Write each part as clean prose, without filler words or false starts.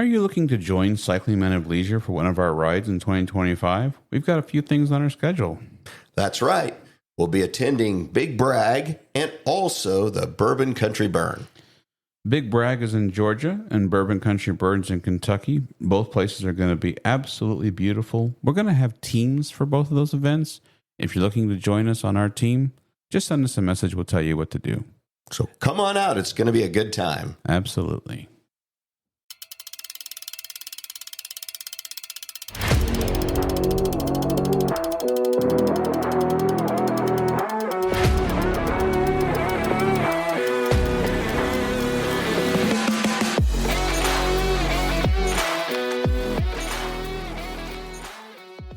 Are you looking to join Cycling Men of Leisure for one of our rides in 2025? We've got a few things on our schedule. That's right. We'll be attending Big Brag and also the Bourbon Country Burn. Big Brag is in Georgia and Bourbon Country Burns in Kentucky. Both places are going to be absolutely beautiful. We're going to have teams for both of those events. If you're looking to join us on our team, just send us a message. We'll tell you what to do. So come on out. It's going to be a good time. Absolutely.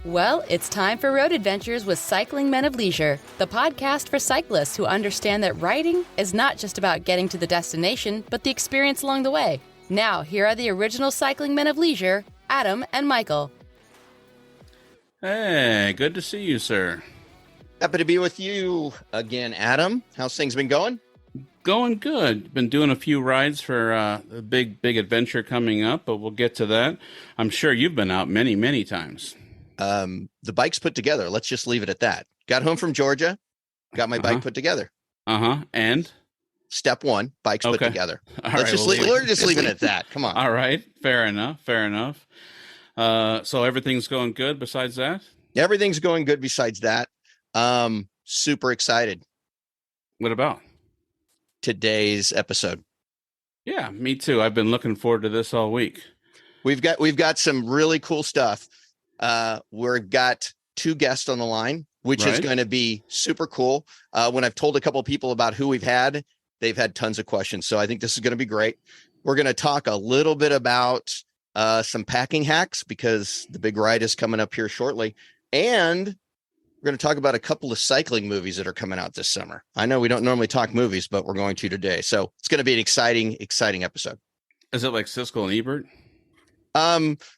Well, it's time for Road Adventures with Cycling Men of Leisure, the podcast for cyclists who understand that riding is not just about getting to the destination, but the experience along the way. Now, here are the original Cycling Men of Leisure, Adam and Michael. Hey, good to see you, sir. Happy to be with you again, Adam. How's things been going? Going good. Been doing a few rides for a big adventure coming up, but we'll get to that. I'm sure you've been out many times. The bike's put together. Let's just leave it at that. Got home from Georgia, got my bike put together. And step one, bike's put together. We're just leaving it at that. Come on. All right. Fair enough. So everything's going good besides that? Everything's going good besides that. Super excited. What about today's episode? Yeah, me too. I've been looking forward to this all week. We've got some really cool stuff. We've got two guests on the line, which is going to be super cool. When I've told a couple of people about who we've had, they've had tons of questions. So I think this is going to be great. We're going to talk a little bit about some packing hacks because the big ride is coming up here shortly. And we're going to talk about a couple of cycling movies that are coming out this summer. I know we don't normally talk movies, but we're going to today. So it's going to be an exciting episode. Is it like Siskel and Ebert?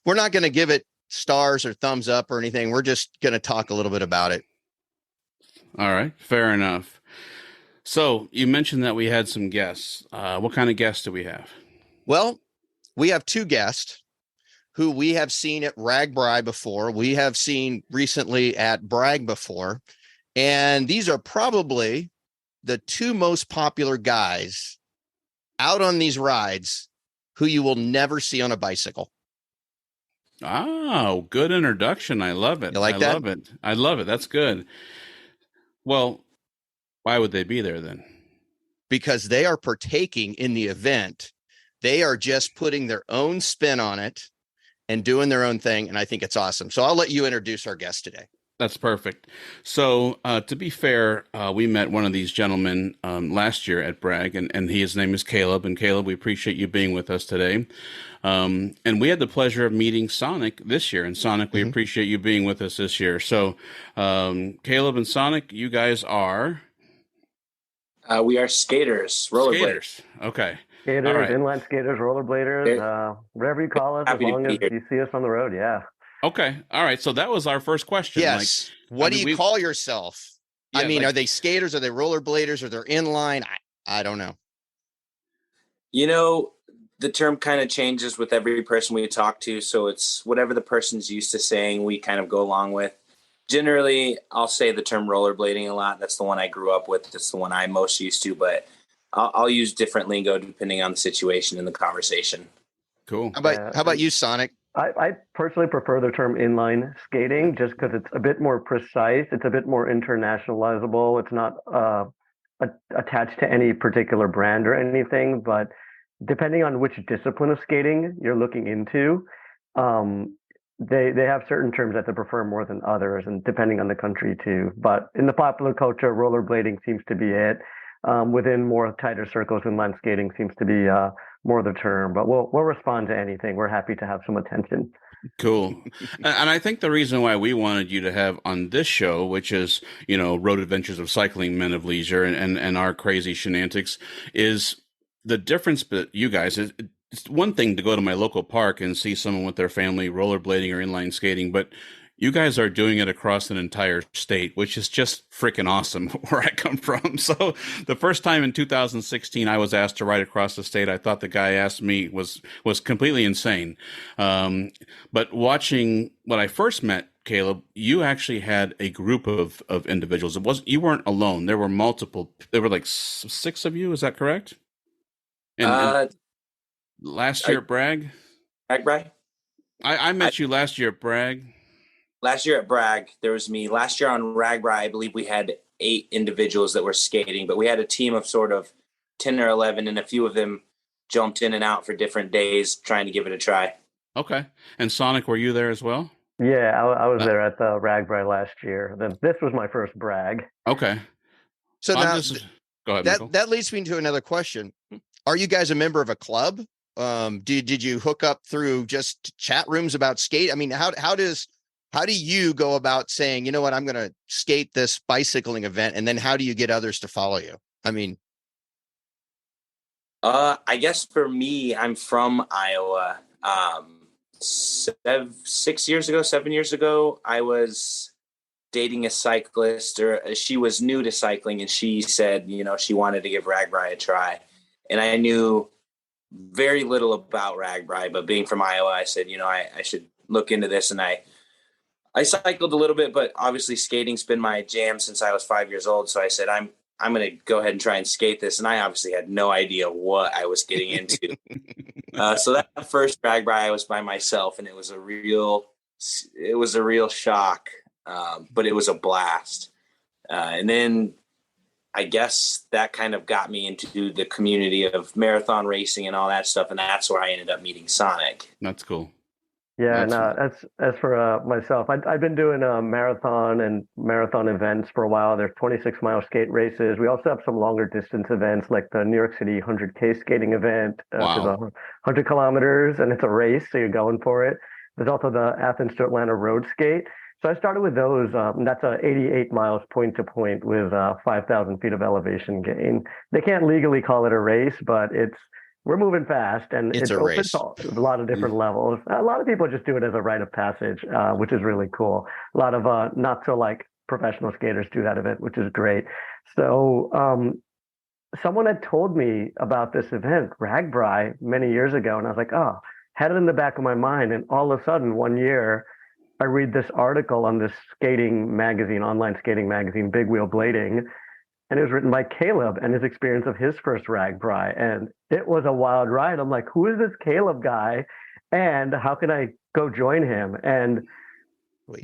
We're not going to give it stars or thumbs up or anything. We're just going to talk a little bit about it. All right. Fair enough. So you mentioned that we had some guests. What kind of guests do we have? Well, we have two guests who we have seen at RAGBRAI before. We have seen recently at BRAG before. And these are probably the two most popular guys out on these rides who you will never see on a bicycle. Oh, good introduction. I love it. You like that? I love it. That's good. Well, why would they be there then? Because they are partaking in the event. They are just putting their own spin on it and doing their own thing. And I think it's awesome. So I'll let you introduce our guest today. That's perfect. So to be fair, we met one of these gentlemen last year at BRAG, and his name is Caleb. And Caleb, we appreciate you being with us today. And we had the pleasure of meeting Sonic this year. And Sonic, we appreciate you being with us this year. So Caleb and Sonic, you guys are? We are skaters, rollerbladers. Skaters. Okay. Skaters, right. Inline skaters, rollerbladers, whatever you call us, as long as you see us on the road, yeah. Okay. All right. So that was our first question. Yes. What do you call yourself? Yeah, I mean, are they skaters? Are they rollerbladers? Are they inline? I don't know. You know, the term kind of changes with every person we talk to. So it's whatever the person's used to saying, we kind of go along with. Generally, I'll say the term rollerblading a lot. That's the one I grew up with. That's the one I'm most used to. But I'll use different lingo depending on the situation and the conversation. Cool. How about you, Sonic? I personally prefer the term inline skating just because it's a bit more precise. It's a bit more internationalizable. It's not attached to any particular brand or anything, but depending on which discipline of skating you're looking into, they have certain terms that they prefer more than others, and depending on the country too. But in the popular culture, rollerblading seems to be it. Within more tighter circles, inline skating seems to be more the term, but we'll respond to anything. We're happy to have some attention. Cool. And I think the reason why we wanted you to have on this show, which is, Road Adventures of Cycling Men of Leisure and our crazy shenanigans, is the difference. But you guys, it's one thing to go to my local park and see someone with their family rollerblading or inline skating, but You guys are doing it across an entire state, which is just freaking awesome where I come from. So the first time in 2016 I was asked to ride across the state, I thought the guy asked me was completely insane. But watching when I first met Caleb, you actually had a group of individuals. You weren't alone. There were multiple. There were like six of you. Is that correct? And last year at Bragg? RAGBRAI? I met you last year at Bragg. Last year at Bragg, there was me. Last year on RAGBRAI, I believe we had 8 individuals that were skating, but we had a team of sort of 10 or 11, and a few of them jumped in and out for different days trying to give it a try. Okay. And Sonic, were you there as well? Yeah, I was there at the RAGBRAI last year. This was my first Bragg. Okay. So now, go ahead, Michael. that leads me to another question. Are you guys a member of a club? Did you hook up through just chat rooms about skate? I mean, how do you go about saying, you know what, I'm going to skate this bicycling event, and then how do you get others to follow you? I mean, I guess for me, I'm from Iowa. 7 years ago, I was dating a cyclist, or she was new to cycling, and she said, she wanted to give RAGBRAI a try. And I knew very little about RAGBRAI, but being from Iowa, I said, I should look into this. And I cycled a little bit, but obviously skating's been my jam since I was 5 years old. So I said, I'm going to go ahead and try and skate this. And I obviously had no idea what I was getting into. So that first RAGBRAI, I was by myself, and it was a real shock. But it was a blast. And then I guess that kind of got me into the community of marathon racing and all that stuff. And that's where I ended up meeting Sonic. That's cool. Yeah, and as for myself, I've been doing a marathon and marathon events for a while. There's 26-mile skate races. We also have some longer distance events, like the New York City 100K skating event, which is 100 kilometers, and it's a race, so you're going for it. There's also the Athens to Atlanta road skate. So I started with those. That's 88 miles point to point with 5,000 feet of elevation gain. They can't legally call it a race, but we're moving fast, and it's a open race. to a lot of different levels. A lot of people just do it as a rite of passage, which is really cool. A lot of not so professional skaters do that event, which is great. So someone had told me about this event, RAGBRAI, many years ago, and I was like, oh, had it in the back of my mind. And all of a sudden, one year, I read this article on this skating magazine, online skating magazine, Big Wheel Blading, and it was written by Caleb and his experience of his first RAGBRAI. And it was a wild ride. I'm like, who is this Caleb guy? And how can I go join him? And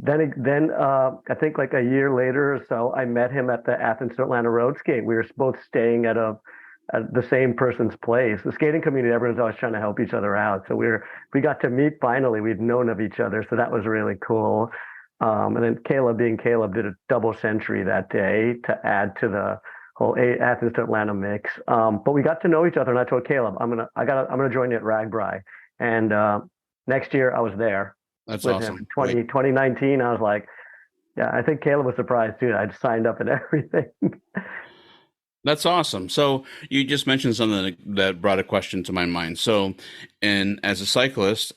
then I think like a year later or so, I met him at the Athens to Atlanta road skate. We were both staying at the same person's place. The skating community, everyone's always trying to help each other out. So we got to meet finally. We'd known of each other. So that was really cool. And then Caleb, being Caleb, did a double century that day to add to the whole Athens to Atlanta mix. But we got to know each other, and I told Caleb, I'm gonna join you at RAGBRAI. And next year I was there. That's with awesome. Him. 2019, I was like, yeah, I think Caleb was surprised too. I'd signed up and everything. That's awesome. So you just mentioned something that brought a question to my mind. So, and as a cyclist,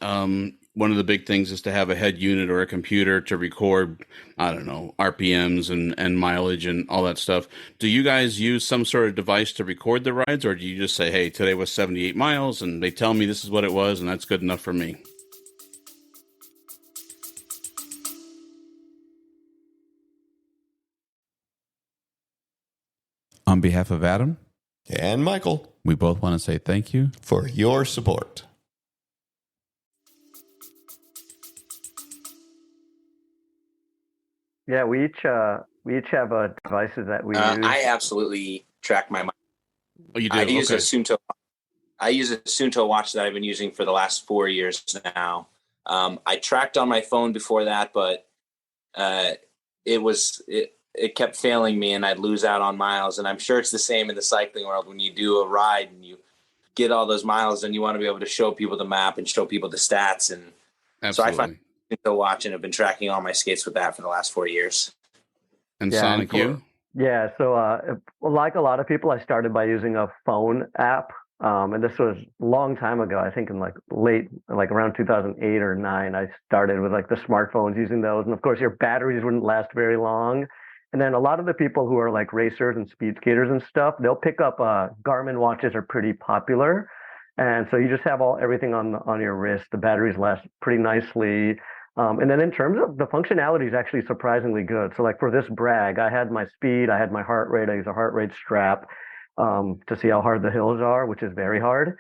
one of the big things is to have a head unit or a computer to record, I don't know, RPMs and mileage and all that stuff. Do you guys use some sort of device to record the rides, or do you just say, hey, today was 78 miles and they tell me this is what it was and that's good enough for me? On behalf of Adam and Michael, we both want to say thank you for your support. Yeah, we each have devices that we use. I absolutely track my. Oh, you do? I use a Suunto watch that I've been using for the last 4 years now. I tracked on my phone before that, but it kept failing me, and I'd lose out on miles. And I'm sure it's the same in the cycling world. When you do a ride and you get all those miles, and you want to be able to show people the map and show people the stats. And absolutely. So I find Suunto watch and have been tracking all my skates with that for the last 4 years. And Sonic, you? Yeah, so like a lot of people, I started by using a phone app And this was a long time ago. I think in like like around 2008 or nine, I started with like the smartphones using those. And of course, your batteries wouldn't last very long. And then a lot of the people who are like racers and speed skaters and stuff, they'll pick up Garmin watches are pretty popular. And so you just have everything on your wrist. The batteries last pretty nicely. And then in terms of the functionality is actually surprisingly good. So like for this brag, I had my speed, I had my heart rate, I use a heart rate strap to see how hard the hills are, which is very hard.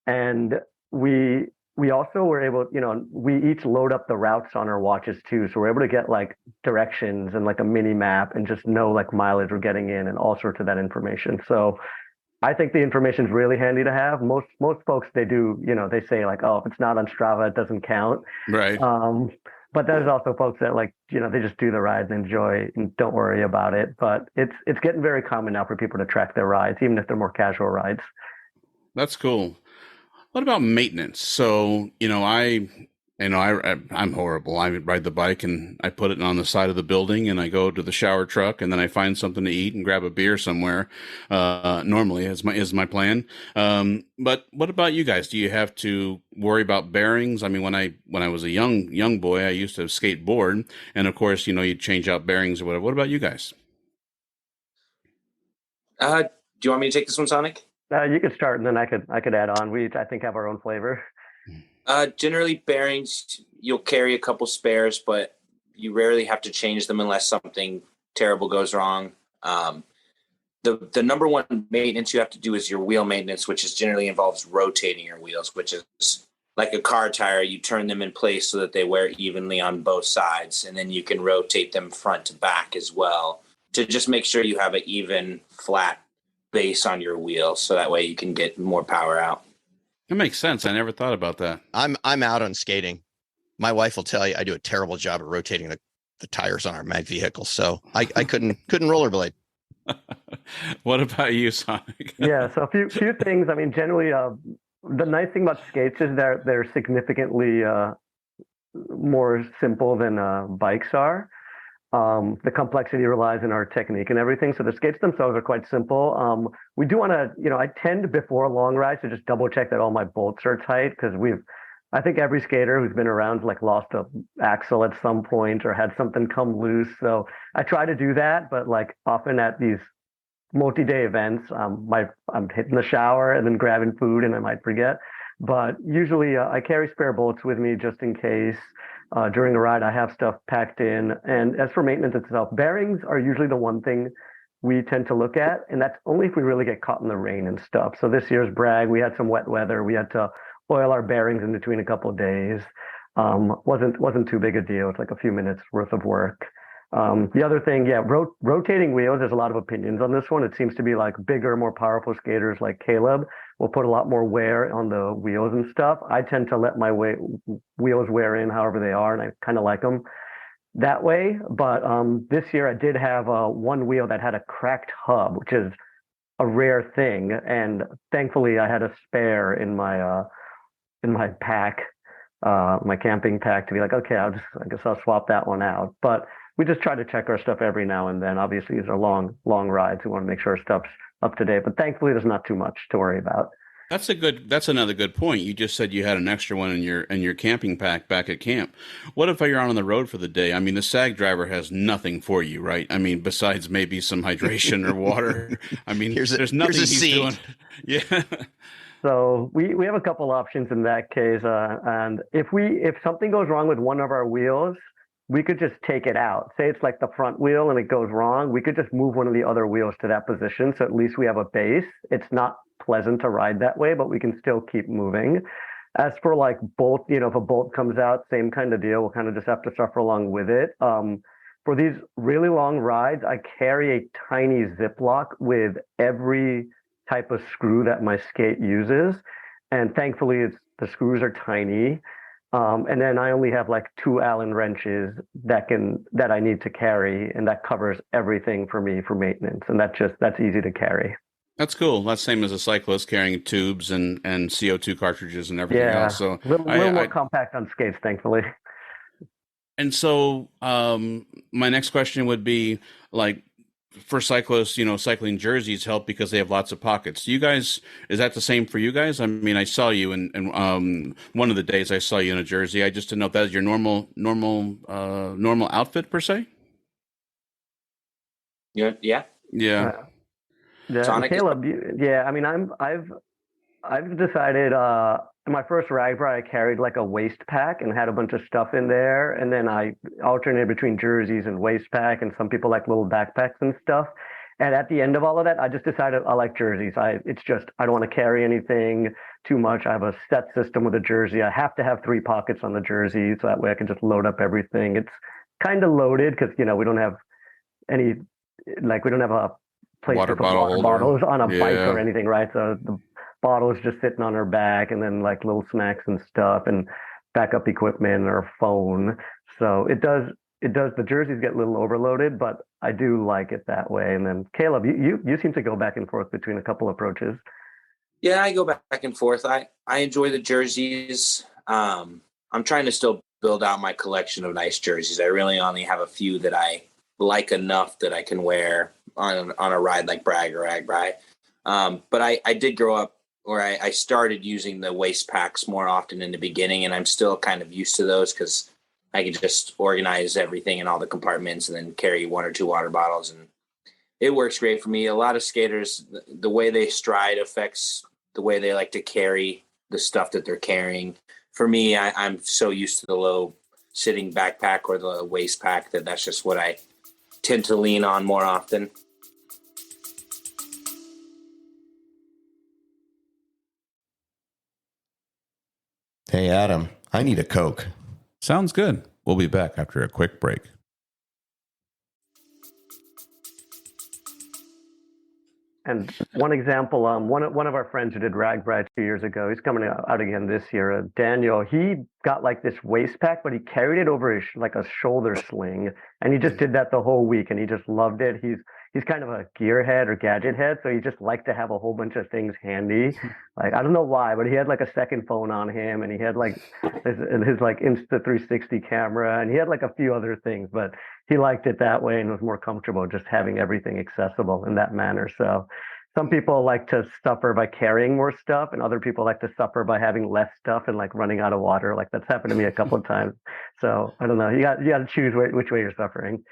And we also were able, we each load up the routes on our watches too. So we're able to get like directions and like a mini map and just know like mileage we're getting in and all sorts of that information. So I think the information is really handy to have. Most folks they do, they say like, oh, if it's not on Strava, it doesn't count. Right. But there's also folks that like, they just do the rides and enjoy and don't worry about it. But it's getting very common now for people to track their rides, even if they're more casual rides. That's cool. What about maintenance? So, I'm horrible. I ride the bike and I put it on the side of the building and I go to the shower truck and then I find something to eat and grab a beer somewhere. Normally is my plan. But what about you guys? Do you have to worry about bearings? I mean, when I was a young boy, I used to skateboard and of course, you'd change out bearings or whatever. What about you guys? Do you want me to take this one, Sonic? You could start and then I could add on. We each, I think, have our own flavor. Generally bearings, you'll carry a couple spares, but you rarely have to change them unless something terrible goes wrong. The number one maintenance you have to do is your wheel maintenance, which generally involves rotating your wheels, which is like a car tire. You turn them in place so that they wear evenly on both sides, and then you can rotate them front to back as well to just make sure you have an even, flat base on your wheel, so that way you can get more power out. That makes sense. I never thought about that. I'm out on skating. My wife will tell you I do a terrible job of rotating the tires on my vehicle, so I couldn't rollerblade. What about you, Sonic? Yeah, so a few things. I mean, generally, the nice thing about skates is they're significantly more simple than bikes are. The complexity relies in our technique and everything. So the skates themselves are quite simple. We do want to, I tend before long rides to just double check that all my bolts are tight because I think every skater who's been around like lost a axle at some point or had something come loose. So I try to do that, but like often at these multi-day events, I'm hitting the shower and then grabbing food and I might forget. But usually I carry spare bolts with me just in case. During a ride, I have stuff packed in. And as for maintenance itself, bearings are usually the one thing we tend to look at. And that's only if we really get caught in the rain and stuff. So this year's brag, we had some wet weather. We had to oil our bearings in between a couple of days. Wasn't too big a deal. It's like a few minutes worth of work. The other thing, yeah, rotating wheels, there's a lot of opinions on this one. It seems to be like bigger, more powerful skaters like Caleb will put a lot more wear on the wheels and stuff. I tend to let my wheels wear in however they are, and I kind of like them that way. But this year I did have one wheel that had a cracked hub, which is a rare thing. And thankfully I had a spare in my pack, my camping pack to be like, okay, I guess I'll swap that one out. But we just try to check our stuff every now and then. Obviously, these are long rides. We want to make sure our stuff's up to date. But thankfully, there's not too much to worry about. That's another good point. You just said you had an extra one in your camping pack back at camp. What if you're out on the road for the day? I mean, the SAG driver has nothing for you, right? I mean, besides maybe some hydration or water. I mean, there's nothing he's doing. Yeah. So we have a couple options in that case. And if something goes wrong with one of our wheels, we could just take it out. Say it's like the front wheel and it goes wrong. We could just move one of the other wheels to that position. So at least we have a base. It's not pleasant to ride that way, but we can still keep moving. As for like bolt, if a bolt comes out, same kind of deal. We'll kind of just have to suffer along with it. For these really long rides, I carry a tiny Ziploc with every type of screw that my skate uses. And thankfully the screws are tiny. And then I only have like 2 Allen wrenches that I need to carry, and that covers everything for me for maintenance. And that's easy to carry. That's cool. That's same as a cyclist carrying tubes and CO2 cartridges and everything else. So a little more compact on skates, thankfully. And so my next question would be like, for cyclists, cycling jerseys help because they have lots of pockets. You guys, is that the same for you guys? I mean, I saw you and one of the days I saw you in a jersey. I just didn't know if that is your normal outfit per se. Yeah. Yeah. Sonic Caleb, yeah, I mean, I've decided, in my first RAGBRAI, I carried like a waist pack and had a bunch of stuff in there. And then I alternated between jerseys and waist pack, and some people like little backpacks and stuff. And at the end of all of that, I just decided I like jerseys. I don't want to carry anything too much. I have a set system with a jersey. I have to have 3 pockets on the jersey, so that way I can just load up everything. It's kind of loaded because, we don't have any, we don't have a place Water to put bottle water holder. bottles on a bike Yeah. or anything, right? So the bottle is just sitting on her back, and then like little snacks and stuff and backup equipment or phone. So it does, the jerseys get a little overloaded, but I do like it that way. And then Caleb, you seem to go back and forth between a couple approaches. Yeah, I go back and forth. I enjoy the jerseys. I'm trying to still build out my collection of nice jerseys. I really only have a few that I like enough that I can wear on a ride like Brag or RAGBRAI. But I did grow up, or I started using the waist packs more often in the beginning, and I'm still kind of used to those because I can just organize everything in all the compartments and then carry 1 or 2 water bottles, and it works great for me. A lot of skaters, the way they stride affects the way they like to carry the stuff that they're carrying. For me, I'm so used to the low sitting backpack or the waist pack that's just what I tend to lean on more often. Hey, Adam, I need a Coke. Sounds good. We'll be back after a quick break. And one example, one of our friends who did RAGBRAI 2 years ago, he's coming out again this year. Daniel, he got like this waist pack, but he carried it over his like a shoulder sling, and he just did that the whole week, and he just loved it. He's kind of a gearhead or gadget head, so he just liked to have a whole bunch of things handy. Like, I don't know why, but he had like a second phone on him, and he had like his like Insta360 camera, and he had like a few other things, but he liked it that way and was more comfortable just having everything accessible in that manner. So some people like to suffer by carrying more stuff, and other people like to suffer by having less stuff and like running out of water. Like that's happened to me a couple of times. So I don't know. You got to choose which way you're suffering.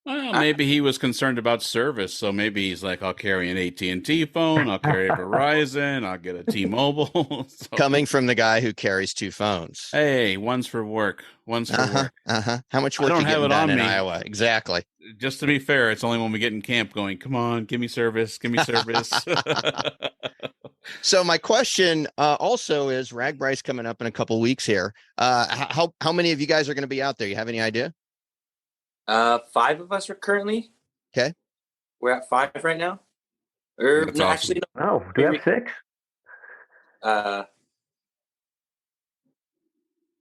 Well, maybe he was concerned about service, so maybe he's like, "I'll carry an AT&T phone, I'll carry a Verizon, I'll get a T-Mobile." So, Coming from the guy who carries 2 phones. hey, one's for work, one's for work. How much work don't you have getting it done on in me. Iowa? Exactly. Just to be fair, it's only when we get in camp going, "Come on, give me service, give me service." So my question also is, RAGBRAI's coming up in a couple weeks here. How many of you guys are going to be out there? You have any idea? 5 of us are currently. Okay. We're at 5 right now. Or That's no, awesome. actually, Oh, do we have 6? no.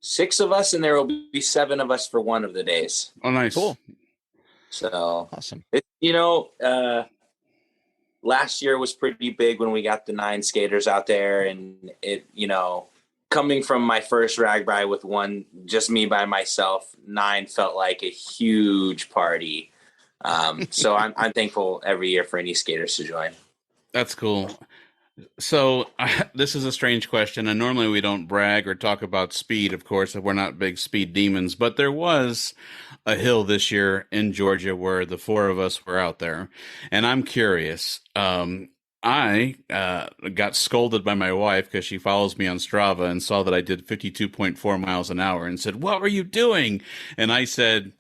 6 of us, and there will be 7 of us for one of the days. Oh, nice. Cool. So Awesome. last year was pretty big when we got the 9 skaters out there, and it, coming from my first RAGBRAI with just me by myself, 9 felt like a huge party. So I'm thankful every year for any skaters to join. That's cool. So this is a strange question, and normally we don't brag or talk about speed, of course, if we're not big speed demons, but there was a hill this year in Georgia where the 4 of us were out there, and I'm curious. I got scolded by my wife because she follows me on Strava and saw that I did 52.4 miles an hour and said, "What were you doing?" And I said,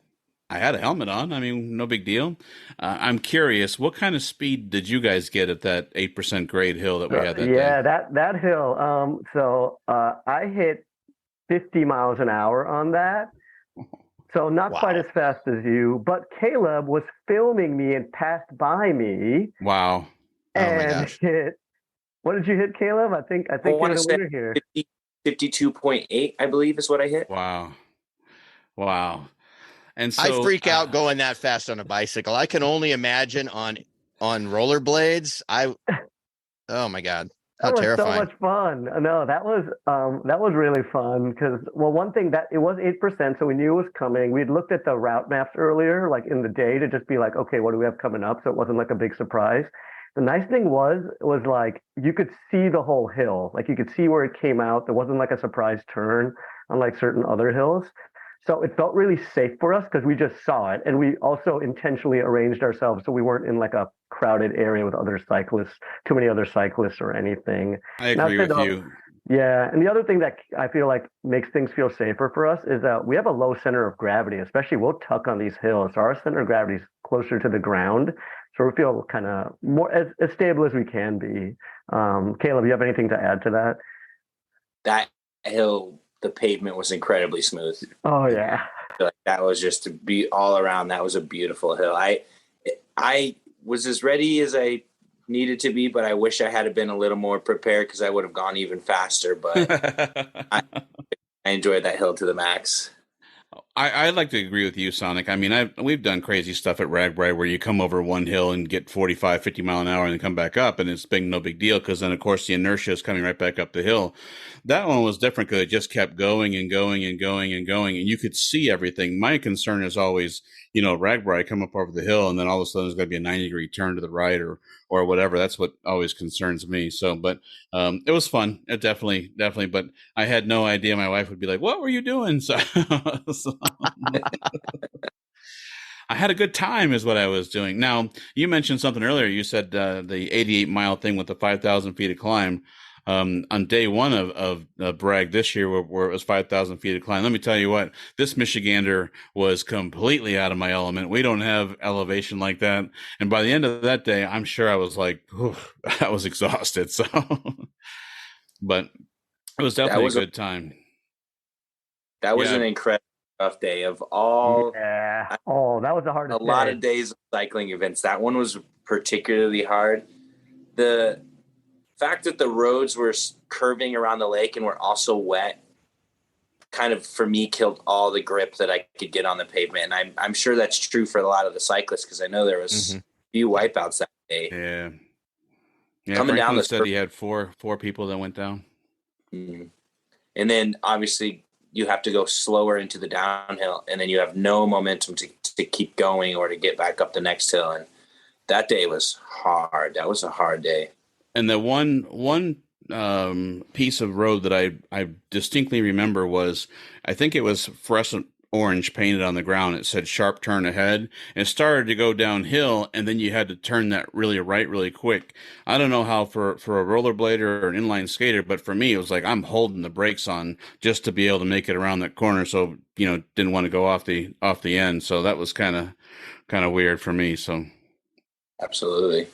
I had a helmet on. I mean, no big deal. I'm curious, what kind of speed did you guys get at that 8% grade hill that we had that Yeah, day? that hill. So I hit 50 miles an hour on that. So not quite as fast as you, but Caleb was filming me and passed by me Wow. and my gosh. hit. What did you hit, Caleb? I think I you're want the to say winner here. 52.8, I believe, is what I hit. Wow. And I so freak out going that fast on a bicycle. I can only imagine on rollerblades. Oh my God. How That was so terrifying. much fun. No, that was really fun because, well, one thing that it was 8%, so we knew it was coming. We'd looked at the route maps earlier, like in the day, to just be like, okay, what do we have coming up? So it wasn't like a big surprise. The nice thing was like you could see the whole hill, like you could see where it came out. There wasn't like a surprise turn, unlike certain other hills. So it felt really safe for us because we just saw it, and we also intentionally arranged ourselves so we weren't in like a crowded area with other cyclists, too many other cyclists or anything. I Not agree that, with you. yeah, and the other thing that I feel like makes things feel safer for us is that we have a low center of gravity, especially we'll tuck on these hills. So our center of gravity is closer to the ground. So we feel kind of more as stable as we can be. Caleb, you have anything to add to that? That hill, the pavement was incredibly smooth. Oh yeah. I feel like that was just to be all around. That was a beautiful hill. I was as ready as I needed to be, but I wish I had been a little more prepared because I would have gone even faster. But I enjoyed that hill to the max. I'd like to agree with you, Sonic. I mean, we've done crazy stuff at RAGBRAI where you come over one hill and get 45, 50 mile an hour and then come back up, and it's no big deal because then, of course, the inertia is coming right back up the hill. That one was different because it just kept going and going and going and going, and you could see everything. My concern is always, RAGBRAI come up over the hill, and then all of a sudden there's going to be a 90-degree turn to the right or whatever. That's what always concerns me. So, but it was fun. It definitely. But I had no idea my wife would be like, "What were you doing?" So I had a good time is what I was doing. Now, you mentioned something earlier. You said the 88-mile thing with the 5,000 feet of climb. On day one of Bragg this year, where it was 5,000 feet of climb. Let me tell you what, this Michigander was completely out of my element. We don't have elevation like that. And by the end of that day, I'm sure I was like, I was exhausted. So, but it was definitely a good time. That was an incredible tough day of all. Yeah. Oh, that was the hardest day. A lot of days of cycling events. That one was particularly hard. The fact that the roads were curving around the lake and were also wet kind of, for me, killed all the grip that I could get on the pavement. And I'm sure that's true for a lot of the cyclists because I know there was a few wipeouts that day. Yeah. Yeah, coming Franklin down said he had four people that went down. Mm-hmm. And then obviously you have to go slower into the downhill, and then you have no momentum to keep going or to get back up the next hill. And that day was hard. That was a hard day. And the one piece of road that I distinctly remember was, I think it was fluorescent orange painted on the ground. It said sharp turn ahead, and it started to go downhill, and then you had to turn that really right really quick. I don't know how for a rollerblader or an inline skater, but for me it was like I'm holding the brakes on just to be able to make it around that corner, so didn't want to go off the end. So that was kind of weird for me. So absolutely.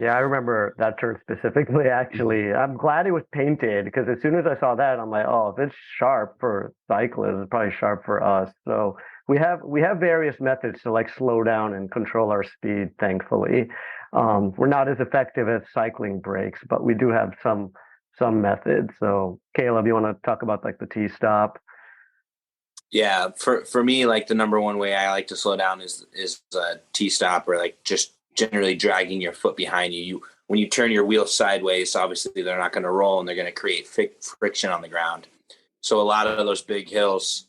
Yeah, I remember that turn specifically, actually. I'm glad it was painted because as soon as I saw that, I'm like, oh, if it's sharp for cyclists, it's probably sharp for us. So we have various methods to like slow down and control our speed, thankfully. We're not as effective as cycling brakes, but we do have some methods. So Caleb, you want to talk about like the T-stop? Yeah, for me, like the number one way I like to slow down is a T-stop, or like just generally dragging your foot behind you. When you turn your wheels sideways, obviously they're not going to roll and they're going to create friction on the ground. So a lot of those big hills,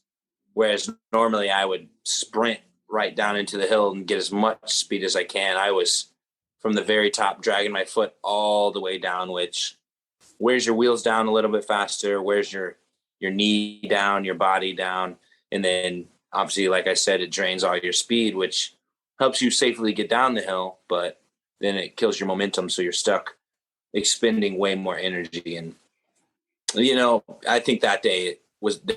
whereas normally I would sprint right down into the hill and get as much speed as I can, I was from the very top dragging my foot all the way down, which wears your wheels down a little bit faster, wears your knee down, your body down. And then obviously, like I said, it drains all your speed, which helps you safely get down the hill, but then it kills your momentum. So you're stuck expending way more energy. And, I think that day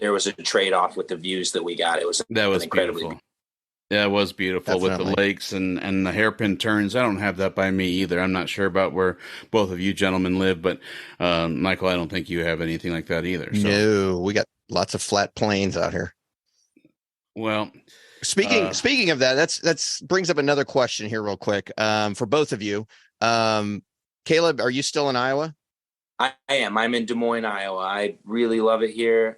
there was a trade-off with the views that we got. That was incredibly beautiful. Yeah, it was beautiful. Definitely. With the lakes and the hairpin turns. I don't have that by me either. I'm not sure about where both of you gentlemen live, but Michael, I don't think you have anything like that either. So. No, we got lots of flat plains out here. Well, speaking of that, that's brings up another question here real quick for both of you. Caleb, are you still in Iowa? I am. I'm in Des Moines, Iowa. I really love it here.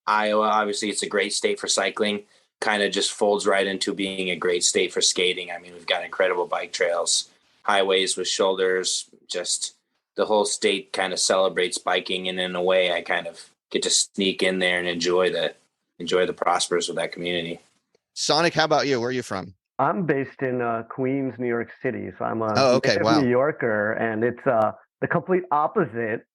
Iowa, obviously, it's a great state for cycling. Kind of just folds right into being a great state for skating. I mean, we've got incredible bike trails, highways with shoulders, just the whole state kind of celebrates biking, and in a way I kind of get to sneak in there and enjoy the prospers of that community. Sonic, how about you? Where are you from? I'm based in Queens, New York City, so I'm a Okay. native Wow. New Yorker, and it's the complete opposite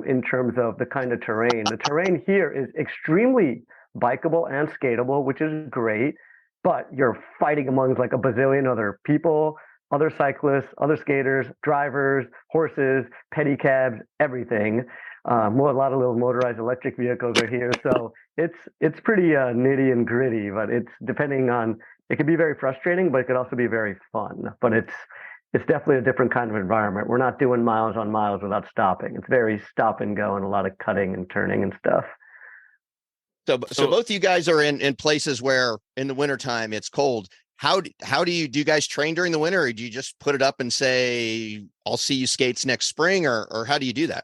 in terms of the kind of terrain. The terrain here is extremely bikeable and skatable, which is great, but you're fighting amongst like a bazillion other people, other cyclists, other skaters, drivers, horses, pedicabs, everything. A lot of little motorized electric vehicles are here, so it's pretty nitty and gritty. But it's depending on it can be very frustrating, but it could also be very fun. But it's definitely a different kind of environment. We're not doing miles on miles without stopping. It's very stop and go and a lot of cutting and turning and stuff. So both of you guys are in places where in the wintertime it's cold. How do you guys train during the winter, or do you just put it up and say, I'll see you skates next spring, or how do you do that?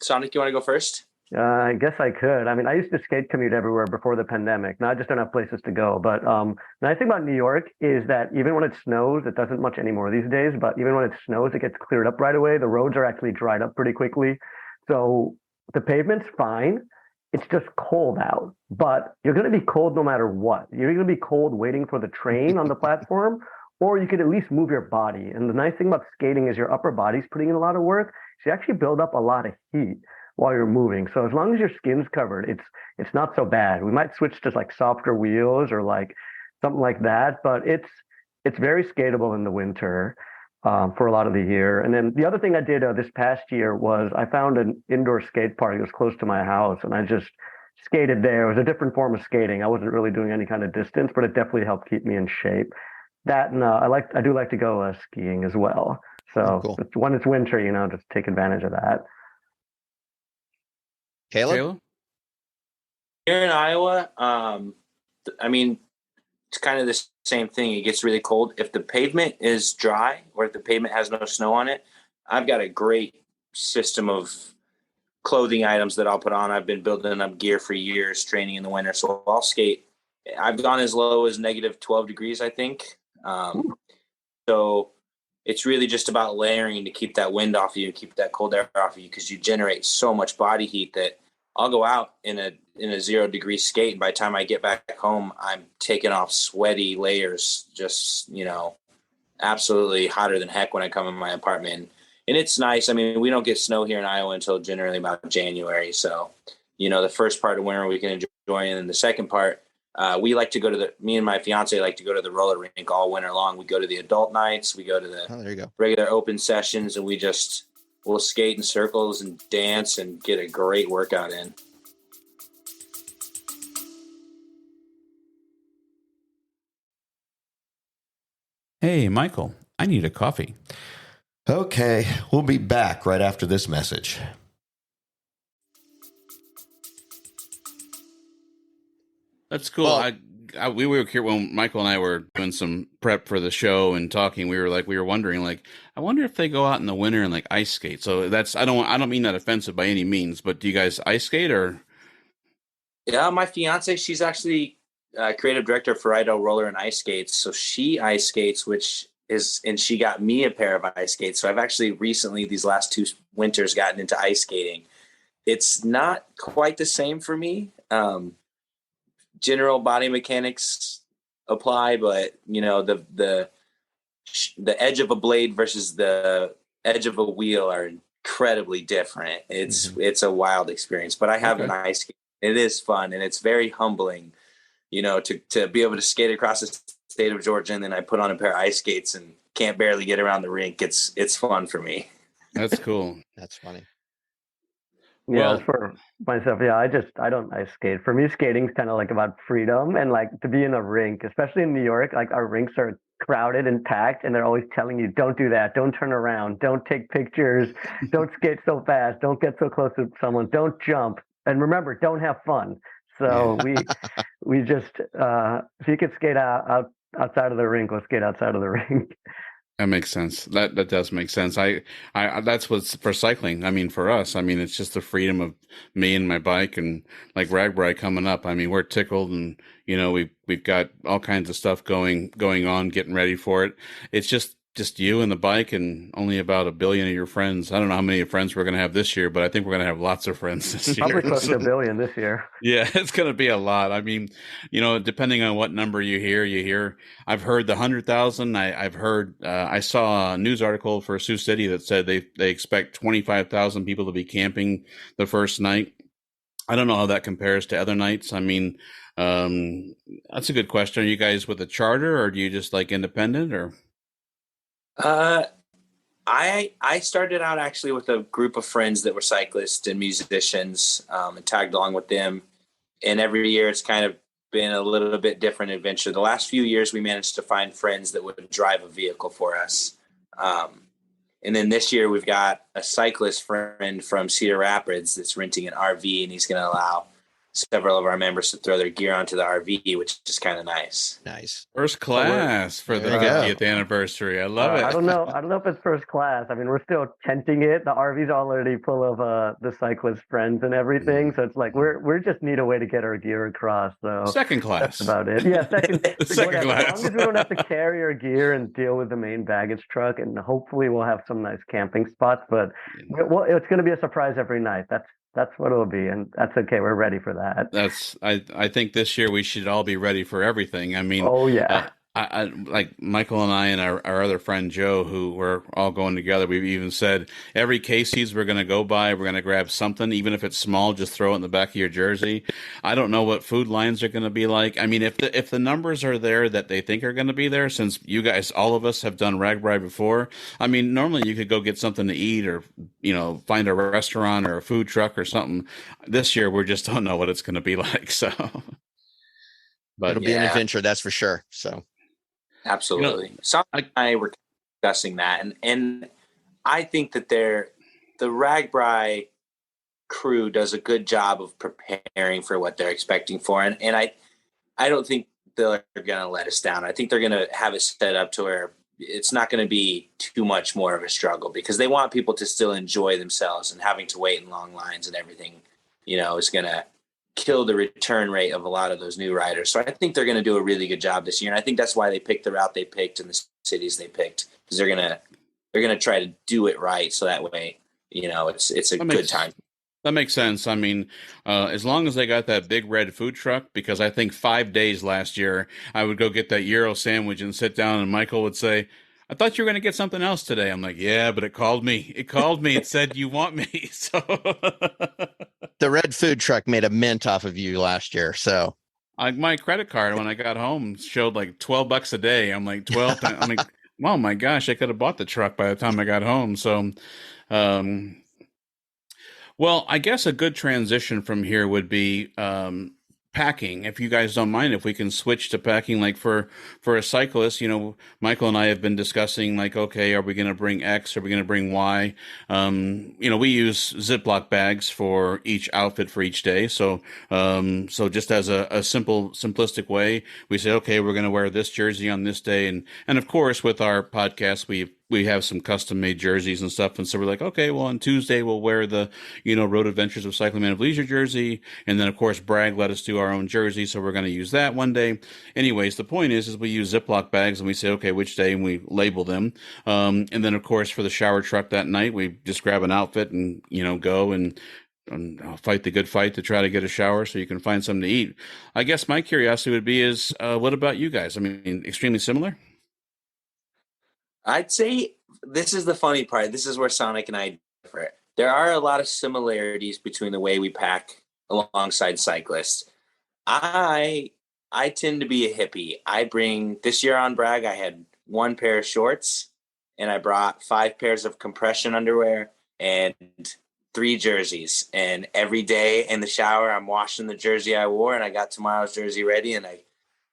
Sonic, you want to go first? I guess I could. I mean, I used to skate commute everywhere before the pandemic. Now I just don't have places to go. But the nice thing about New York is that even when it snows, it doesn't much anymore these days, but even when it snows, it gets cleared up right away. The roads are actually dried up pretty quickly. So the pavement's fine. It's just cold out, but you're going to be cold no matter what. You're going to be cold waiting for the train on the platform, or you could at least move your body. And the nice thing about skating is your upper body's putting in a lot of work. So you actually build up a lot of heat while you're moving. So as long as your skin's covered, it's not so bad. We might switch to like softer wheels or like something like that, but it's very skatable in the winter for a lot of the year. And then the other thing I did this past year was I found an indoor skate park that was close to my house, and I just skated there. It was a different form of skating. I wasn't really doing any kind of distance, but it definitely helped keep me in shape. That and I do like to go skiing as well. So cool. When it's winter, just take advantage of that. Caleb? Here in Iowa, I mean, it's kind of the same thing. It gets really cold. If the pavement is dry or if the pavement has no snow on it, I've got a great system of clothing items that I'll put on. I've been building up gear for years, training in the winter. So I'll skate. I've gone as low as negative 12 degrees, I think. So it's really just about layering to keep that wind off you, keep that cold air off you, because you generate so much body heat that I'll go out in a 0 degree skate, and by the time I get back home, I'm taking off sweaty layers, just, absolutely hotter than heck when I come in my apartment. And it's nice. I mean, we don't get snow here in Iowa until generally about January. So, the first part of winter we can enjoy. And then the second part, we like to go to me and my fiance like to go to the roller rink all winter long. We go to the adult nights, we go to the regular open sessions, and we'll skate in circles and dance and get a great workout in. Hey, Michael, I need a coffee. Okay, we'll be back right after this message. That's cool. Well, we were here when Michael and I were doing some prep for the show and talking. We were wondering, I wonder if they go out in the winter and ice skate. So I don't mean that offensive by any means, but do you guys ice skate or? Yeah, my fiance, she's actually creative director for Idaho Roller and Ice Skates. So she ice skates, and she got me a pair of ice skates. So I've actually recently, these last 2 winters, gotten into ice skating. It's not quite the same for me. General body mechanics apply, but the edge of a blade versus the edge of a wheel are incredibly different. It's a wild experience, but I have an ice skate. It is fun, and it's very humbling, to be able to skate across the state of Georgia, and then I put on a pair of ice skates and can't barely get around the rink. It's fun for me. That's cool. That's funny. Yeah, for myself, I don't ice skate. For me, skating's kind of about freedom and to be in a rink, especially in New York. Our rinks are crowded and packed, and they're always telling you, don't do that, don't turn around, don't take pictures, don't skate so fast, don't get so close to someone, don't jump, and remember, don't have fun. So we just if you could skate outside of the rink, let's skate outside of the rink. That makes sense. That does make sense. I that's what's for cycling. I mean, for us, it's just the freedom of me and my bike, and RAGBRAI coming up. We're tickled, and we've got all kinds of stuff going on, getting ready for it. It's just just you and the bike and only about 1 billion of your friends. I don't know how many friends we're going to have this year, but I think we're going to have lots of friends this year. Probably close to 1 billion this year. Yeah, it's going to be a lot. I mean, depending on what number you hear, I've heard the 100,000. I've heard, I saw a news article for Sioux City that said they expect 25,000 people to be camping the first night. I don't know how that compares to other nights. I mean, that's a good question. Are you guys with a charter, or do you just like independent, or? I started out actually with a group of friends that were cyclists and musicians, and tagged along with them. And every year it's kind of been a little bit different adventure. The last few years we managed to find friends that would drive a vehicle for us. And then this year we've got a cyclist friend from Cedar Rapids that's renting an RV, and he's going to allow several of our members to throw their gear onto the RV, which is kind of nice. Nice. First class for the 50th anniversary. I love it. I don't know if it's first class. I mean, we're still tenting it. The RV's already full of the cyclist friends and everything. So it's like we just need a way to get our gear across. So second class. That's about it. Yeah, second class. As long as we don't have to carry our gear and deal with the main baggage truck, and hopefully we'll have some nice camping spots. But it's going to be a surprise every night. That's what it'll be, and that's okay. We're ready for that. I think this year we should all be ready for everything. I mean, oh yeah. I like Michael and I and our other friend Joe, who we're all going together. We've even said every Casey's we're going to go by, we're going to grab something, even if it's small, just throw it in the back of your jersey. I don't know what food lines are going to be like. I mean, if the numbers are there that they think are going to be there, since you guys, all of us have done RAGBRAI before. I mean, normally you could go get something to eat, or find a restaurant or a food truck or something. This year we just don't know what it's going to be like. So, but it'll be an adventure, that's for sure. So. Absolutely. Sonic and I were discussing that, and I think that the RAGBRAI crew does a good job of preparing for what they're expecting for, and I don't think they're going to let us down. I think they're going to have it set up to where it's not going to be too much more of a struggle, because they want people to still enjoy themselves, and having to wait in long lines and everything, is going to kill the return rate of a lot of those new riders. So I think they're going to do a really good job this year. And I think that's why they picked the route they picked and the cities they picked, because they're going to try to do it right. So that way, it's a good time. That makes sense. I mean, as long as they got that big red food truck, because I think 5 days last year, I would go get that gyro sandwich and sit down, and Michael would say, I thought you were going to get something else today. I'm like, yeah, but it called me. It said, you want me. So the red food truck made a mint off of you last year. So my credit card, when I got home, showed like $12 a day. I'm like, 12. I'm like, oh my gosh, I could have bought the truck by the time I got home. So, well, I guess a good transition from here would be, packing. If you guys don't mind, if we can switch to packing, like for a cyclist, Michael and I have been discussing, like, okay, are we going to bring X? Are we going to bring Y? We use Ziploc bags for each outfit for each day. So just as a simplistic way, we say, okay, we're going to wear this jersey on this day. And of course, with our podcast, we have some custom made jerseys and stuff. And so we're like, okay, well, on Tuesday, we'll wear the, Road Adventures of Cycling Men of Leisure jersey. And then, of course, Bragg let us do our own jersey. So we're going to use that one day. Anyways, the point is we use Ziploc bags, and we say, okay, which day, and we label them. And then, of course, for the shower truck that night, we just grab an outfit and, go and fight the good fight to try to get a shower so you can find something to eat. I guess my curiosity would be is, what about you guys? I mean, extremely similar? I'd say this is the funny part. This is where Sonic and I differ. There are a lot of similarities between the way we pack alongside cyclists. I tend to be a hippie. This year on Bragg, I had 1 pair of shorts, and I brought 5 pairs of compression underwear and 3 jerseys. And every day in the shower, I'm washing the jersey I wore, and I got tomorrow's jersey ready, and I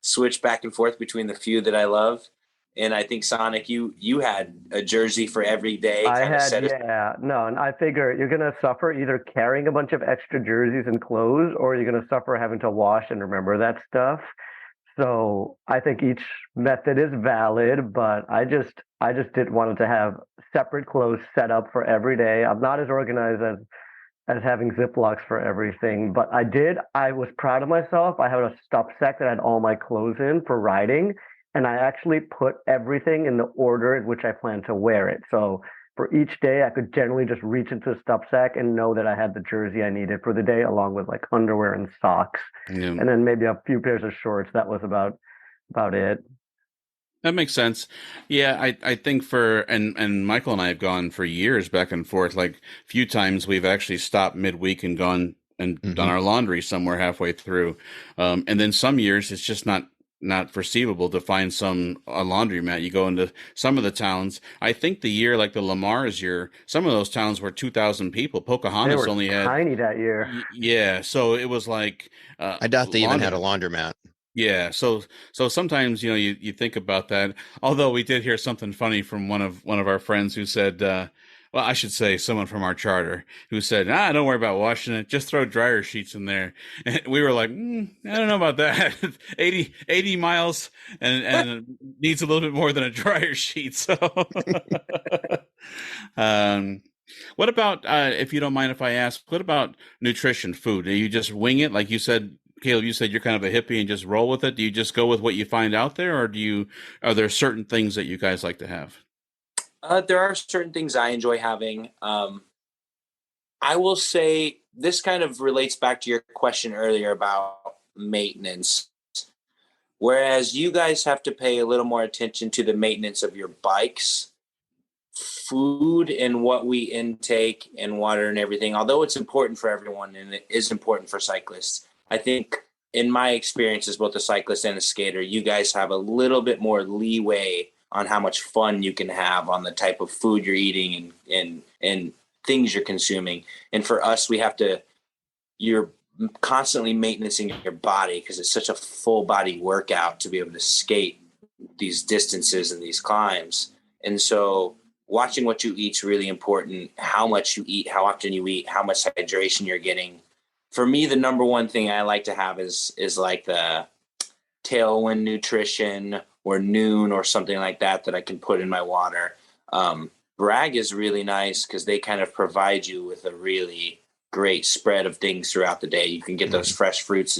switch back and forth between the few that I love. And I think, Sonic, you had a jersey for every day. And I figure you're going to suffer either carrying a bunch of extra jerseys and clothes, or you're going to suffer having to wash and remember that stuff. So I think each method is valid, but I just didn't want to have separate clothes set up for every day. I'm not as organized as having Ziplocs for everything, but I was proud of myself. I had a stuff sack that had all my clothes in for riding. and I actually put everything in the order in which I plan to wear it. So for each day, I could generally just reach into the stuff sack and know that I had the jersey I needed for the day, along with like underwear and socks, Yeah. and then maybe a few pairs of shorts. That was about it. That makes sense. Yeah, I think and Michael and I have gone for years back and forth. Like a few times we've actually stopped midweek and gone and done our laundry somewhere halfway through. And then some years it's just not foreseeable to find a laundromat. You go into some of the towns. I think the year like the Lamar's year, some of those towns were 2,000 people. They Pocahontas were only had tiny that year. yeah, so it was like I doubt they even had a laundry. laundromat. Yeah, so sometimes you think about that. Although we did hear something funny from one of our friends who said, well, I should say someone from our charter who said, don't worry about washing it, just throw dryer sheets in there. And we were like, I don't know about that. 80 miles and needs a little bit more than a dryer sheet. So, um, what about if you don't mind if I ask, what about nutrition, food? Do you just wing it like you said? Caleb, you said you're kind of a hippie and just roll with it. Do you just go with what you find out there, or are there certain things that you guys like to have? There are certain things I enjoy having. I will say this kind of relates back to your question earlier about maintenance. Whereas you guys have to pay a little more attention to the maintenance of your bikes, food and what we intake and water and everything, although it's important for everyone and it is important for cyclists. I think in my experience as both a cyclist and a skater, you guys have a little bit more leeway on how much fun you can have on the type of food you're eating and things you're consuming. And for us, you're constantly maintaining your body because it's such a full body workout to be able to skate these distances and these climbs. And so watching what you eat is really important. How much you eat, how often you eat, how much hydration you're getting. For me, the number one thing I like to have is like the Tailwind nutrition or Noon or something like that I can put in my water. Bragg is really nice because they kind of provide you with a really great spread of things throughout the day. You can get those fresh fruits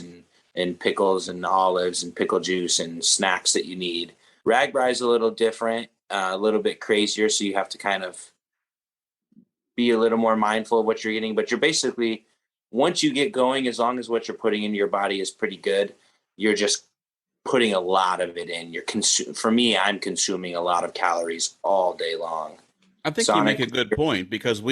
and pickles and olives and pickle juice and snacks that you need. RAGBRAI is a little different, a little bit crazier, so you have to kind of be a little more mindful of what you're getting. But you're basically, once you get going, as long as what you're putting into your body is pretty good, you're just putting a lot of it in. For me, I'm consuming a lot of calories all day long. I think you make a good point because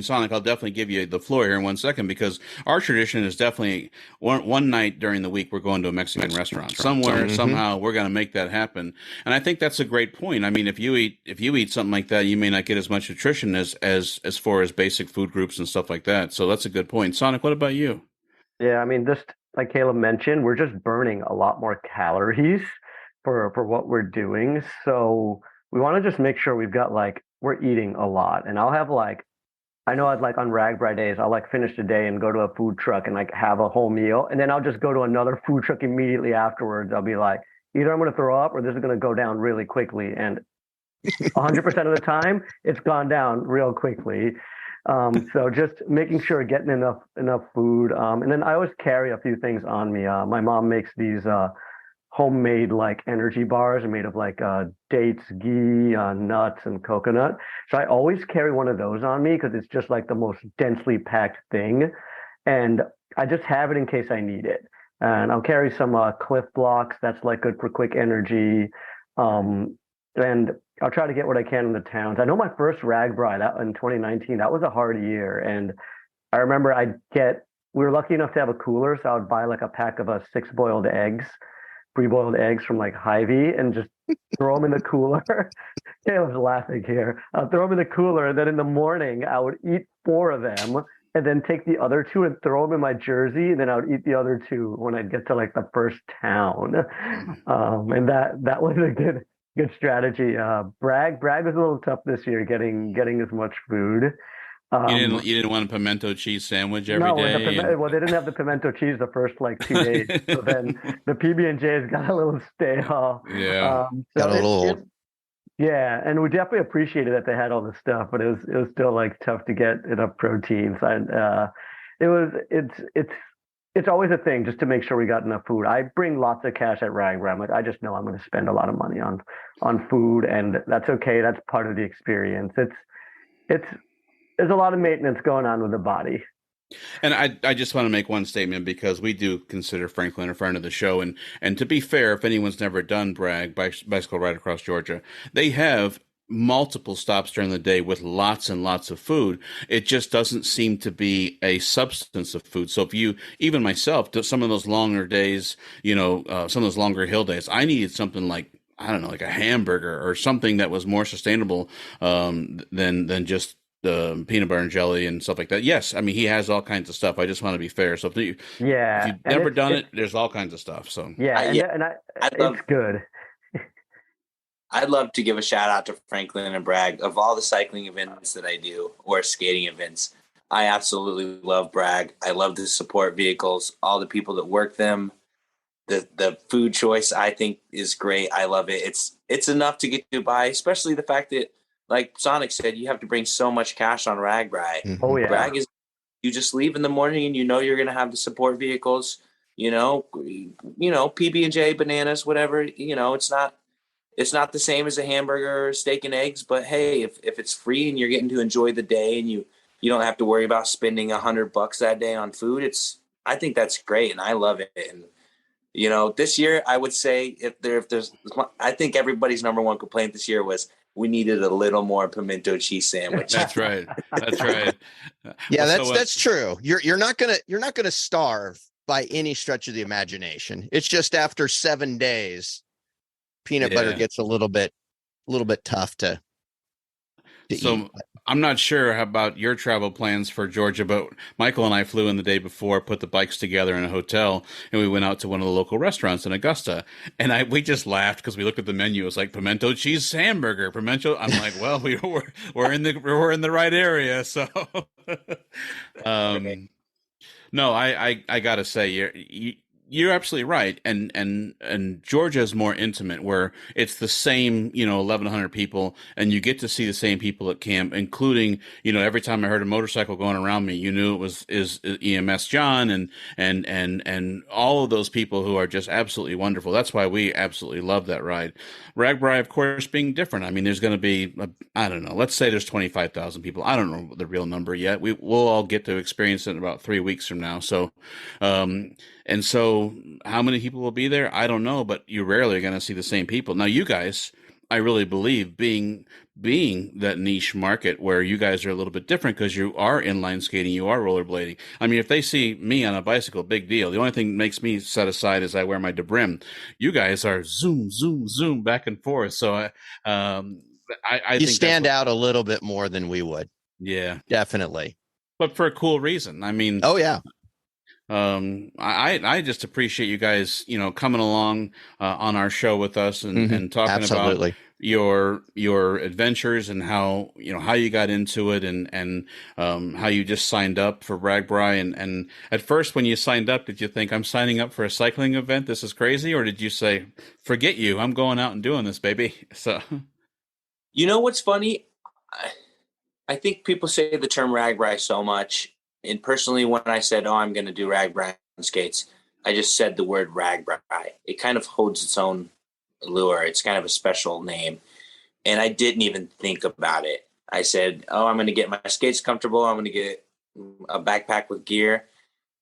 Sonic, I'll definitely give you the floor here in 1 second because our tradition is definitely one night during the week we're going to a Mexican restaurant somewhere. Somehow we're going to make that happen, and I think that's a great point. I mean, if you eat something like that, you may not get as much nutrition as far as basic food groups and stuff like that. So that's a good point. Sonic, what about you? Yeah, I mean, just like Caleb mentioned, we're just burning a lot more calories for what we're doing. So we want to just make sure we're eating a lot. And I'll have I know I'd on RAGBRAI days, I'll finish the day and go to a food truck and have a whole meal. And then I'll just go to another food truck immediately afterwards. I'll be like, either I'm going to throw up or this is going to go down really quickly. And 100% of the time, it's gone down real quickly. So just making sure getting enough food. And then I always carry a few things on me. My mom makes these homemade energy bars are made of dates, ghee, nuts, and coconut. So I always carry one of those on me because it's just the most densely packed thing. And I just have it in case I need it. And I'll carry some Cliff Blocks. That's good for quick energy. And I'll try to get what I can in the towns. I know my first RAGBRAI that in 2019, that was a hard year. And I remember we were lucky enough to have a cooler. So I would buy a pack of 6 boiled eggs, pre-boiled eggs from Hy-Vee and just throw them in the cooler. Caleb's laughing here. I'll throw them in the cooler. And then in the morning, I would eat 4 of them and then take the other 2 and throw them in my jersey. And then I would eat the other 2 when I'd get to the first town. And that was a good strategy. Bragg was a little tough this year getting as much food. You didn't want a pimento cheese sandwich every day? Well, they didn't have the pimento cheese the first 2 days. So then the PB&Js got a little stale. Yeah. Got a little. Yeah, and we definitely appreciated that they had all this stuff, but it was still tough to get enough proteins. And it's it's always a thing just to make sure we got enough food. I bring lots of cash at RAGBRAI. I'm like, I just know I'm going to spend a lot of money on food, and that's okay. That's part of the experience. It's there's a lot of maintenance going on with the body. And I just want to make one statement because we do consider Franklin a friend of the show. And to be fair, if anyone's never done Bragg, bicycle ride across Georgia, they have multiple stops during the day with lots and lots of food. It just doesn't seem to be a substance of food. So if you, even myself, some of those longer days, some of those longer hill days, I needed something like, I don't know, like a hamburger or something that was more sustainable than just peanut butter and jelly and stuff like that. Yes, I mean he has all kinds of stuff. I just want to be fair. So if you've never done it, there's all kinds of stuff. So it's good. I'd love to give a shout out to Franklin and Bragg. Of all the cycling events that I do or skating events, I absolutely love Bragg. I love the support vehicles, all the people that work them. The food choice I think is great. I love it. It's enough to get you by, especially the fact that, like Sonic said, you have to bring so much cash on RAGBRAI. Mhm. Oh yeah. Bragg is, you just leave in the morning and you're going to have the support vehicles, PB&J, bananas, whatever, it's not the same as a hamburger or steak and eggs, but hey, if it's free and you're getting to enjoy the day and you don't have to worry about spending $100 that day on food, I think that's great. And I love it. And, this year I would say I think everybody's number one complaint this year was, we needed a little more pimento cheese sandwich. That's right. That's right. Yeah, that's true. You're not gonna starve by any stretch of the imagination. It's just after 7 days, peanut butter gets a little bit tough to eat. I'm not sure about your travel plans for Georgia, but Michael and I flew in the day before, put the bikes together in a hotel, and we went out to one of the local restaurants in Augusta. And we just laughed because we looked at the menu. It was like pimento cheese hamburger, pimento. I'm like, well, we're in the right area. So, no, I gotta say, you're absolutely right, and Georgia is more intimate, where it's the same, 1,100 people, and you get to see the same people at camp, including, every time I heard a motorcycle going around me, you knew is EMS John and all of those people who are just absolutely wonderful. That's why we absolutely love that ride. RAGBRAI, of course, being different. I mean, there's going to be, I don't know, let's say there's 25,000 people. I don't know the real number yet. We'll all get to experience it in about 3 weeks from now. So, and so how many people will be there? I don't know, but you rarely are going to see the same people. Now, you guys, I really believe being that niche market where you guys are a little bit different because you are inline skating, you are rollerblading. I mean, if they see me on a bicycle, big deal. The only thing that makes me set aside is I wear my debrim. You guys are zoom, zoom, zoom back and forth. So I you think stand out a little bit more than we would. Yeah, definitely. But for a cool reason. I mean, oh yeah. I just appreciate you guys, coming along on our show with us and talking Absolutely. about your adventures and how you got into it and how you just signed up for RAGBRAI and at first when you signed up, did you think I'm signing up for a cycling event? This is crazy, or did you say, forget you, I'm going out and doing this, baby? So, what's funny? I think people say the term RAGBRAI so much. And personally, when I said, I'm going to do RAGBRAI on skates, I just said the word RAGBRAI. It kind of holds its own allure. It's kind of a special name. And I didn't even think about it. I said, I'm going to get my skates comfortable. I'm going to get a backpack with gear.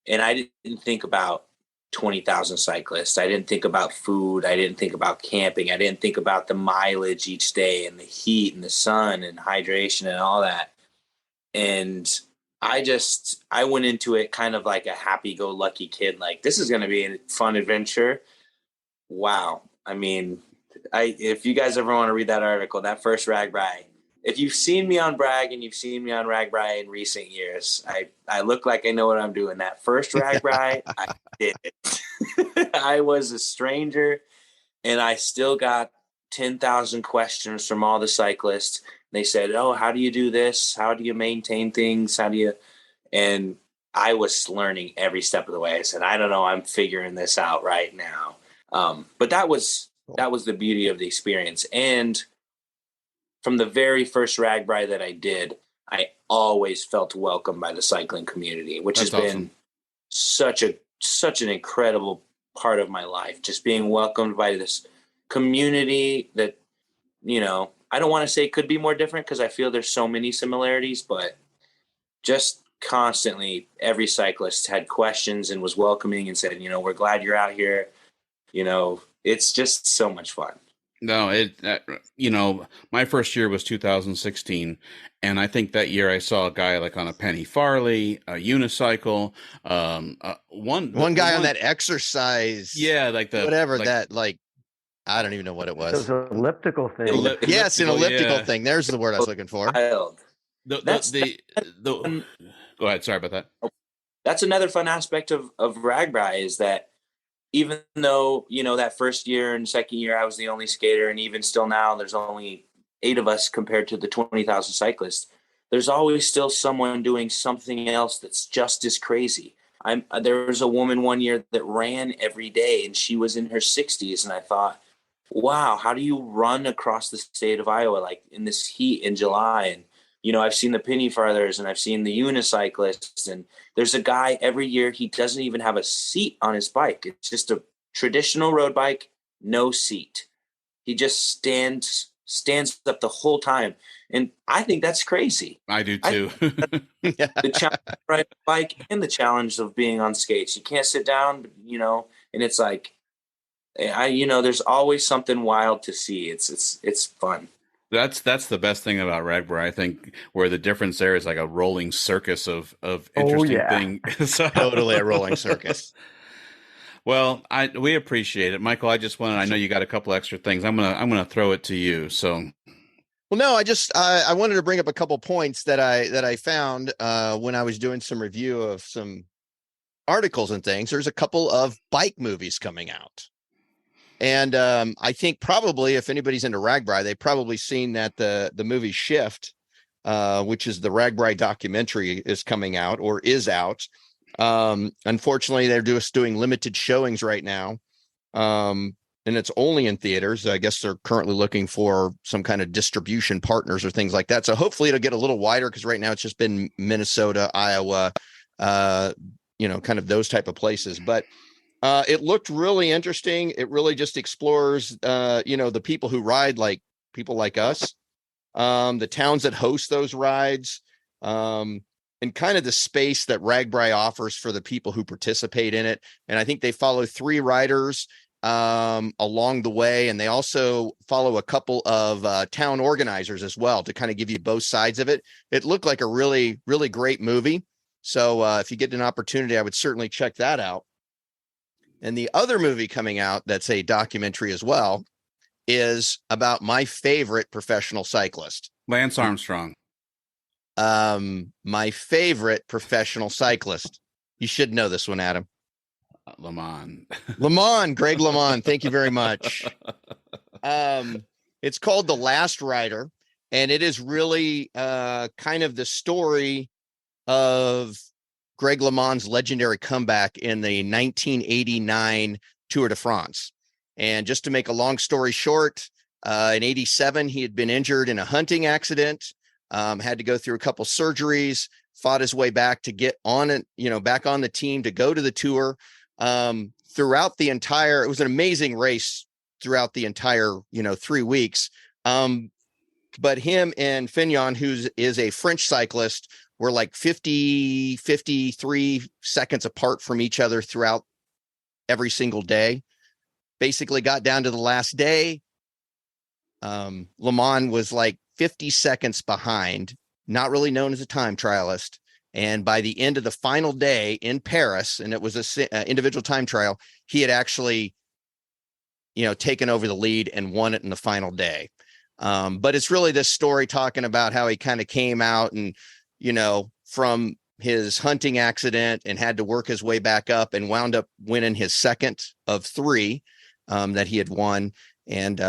And I didn't think about 20,000 cyclists. I didn't think about food. I didn't think about camping. I didn't think about the mileage each day and the heat and the sun and hydration and all that. And I went into it kind of like a happy-go-lucky kid. Like, this is going to be a fun adventure. Wow. I mean, if you guys ever want to read that article, that first RAGBRAI, if you've seen me on Bragg and you've seen me on RAGBRAI in recent years, I look like I know what I'm doing. That first RAGBRAI, I did it. I was a stranger, and I still got 10,000 questions from all the cyclists. They said, how do you do this? How do you maintain things? And I was learning every step of the way. I said, I don't know, I'm figuring this out right now. But that was the beauty of the experience. And from the very first RAGBRAI that I did, I always felt welcome by the cycling community, which has been such such an incredible part of my life, just being welcomed by this community that, I don't want to say could be more different because I feel there's so many similarities, but just constantly every cyclist had questions and was welcoming and said, we're glad you're out here. It's just so much fun. No, my first year was 2016, and I think that year I saw a guy like on a Penny Farley, a unicycle, one guy on that exercise, yeah, like I don't even know what it was. Those elliptical thing. Yes, an elliptical thing. There's the word I was looking for. Wild. Go ahead. Sorry about that. That's another fun aspect of RAGBRAI is that even though, that first year and second year, I was the only skater. And even still now, there's only 8 of us compared to the 20,000 cyclists. There's always still someone doing something else that's just as crazy. There was a woman one year that ran every day and she was in her 60s. And I thought, wow, how do you run across the state of Iowa, like in this heat in July? And, I've seen the penny farthers and I've seen the unicyclists, and there's a guy every year, he doesn't even have a seat on his bike. It's just a traditional road bike, no seat. He just stands up the whole time. And I think that's crazy. I do too. The challenge of riding a bike and the challenge of being on skates. You can't sit down, and it's like, there's always something wild to see. It's fun. That's the best thing about RAGBRAI. I think where the difference there is like a rolling circus of interesting things. Totally a rolling circus. Well, we appreciate it, Michael. I know you got a couple extra things. I'm gonna throw it to you. So, well, no, I wanted to bring up a couple points that I found when I was doing some review of some articles and things. There's a couple of bike movies coming out. And I think probably if anybody's into RAGBRAI, they've probably seen that the movie Shift, which is the RAGBRAI documentary, is coming out or is out. Unfortunately, they're just doing limited showings right now. And it's only in theaters. I guess they're currently looking for some kind of distribution partners or things like that. So hopefully it'll get a little wider, because right now it's just been Minnesota, Iowa, kind of those type of places. But it looked really interesting. It really just explores, the people who ride, like people like us, the towns that host those rides, and kind of the space that RAGBRAI offers for the people who participate in it. And I think they follow 3 riders along the way. And they also follow a couple of town organizers as well to kind of give you both sides of it. It looked like a really, really great movie. So if you get an opportunity, I would certainly check that out. And the other movie coming out that's a documentary as well is about my favorite professional cyclist, Lance Armstrong. My favorite professional cyclist. You should know this one, Adam. LeMond. Greg LeMond. Thank you very much. It's called The Last Rider, and it is really kind of the story of Greg LeMond's legendary comeback in the 1989 Tour de France. And just to make a long story short, in 87, he had been injured in a hunting accident, had to go through a couple surgeries, fought his way back to get on it, back on the team to go to the Tour. Throughout the entire, it was an amazing race throughout the entire, 3 weeks. But him and Fignon, who is a French cyclist, were like 53 seconds apart from each other throughout every single day. Basically got down to the last day. LeMond was like 50 seconds behind, not really known as a time trialist. And by the end of the final day in Paris, and it was a individual time trial, he had actually, taken over the lead and won it in the final day. But it's really this story talking about how he kind of came out and, from his hunting accident and had to work his way back up and wound up winning his second of 3 that he had won. And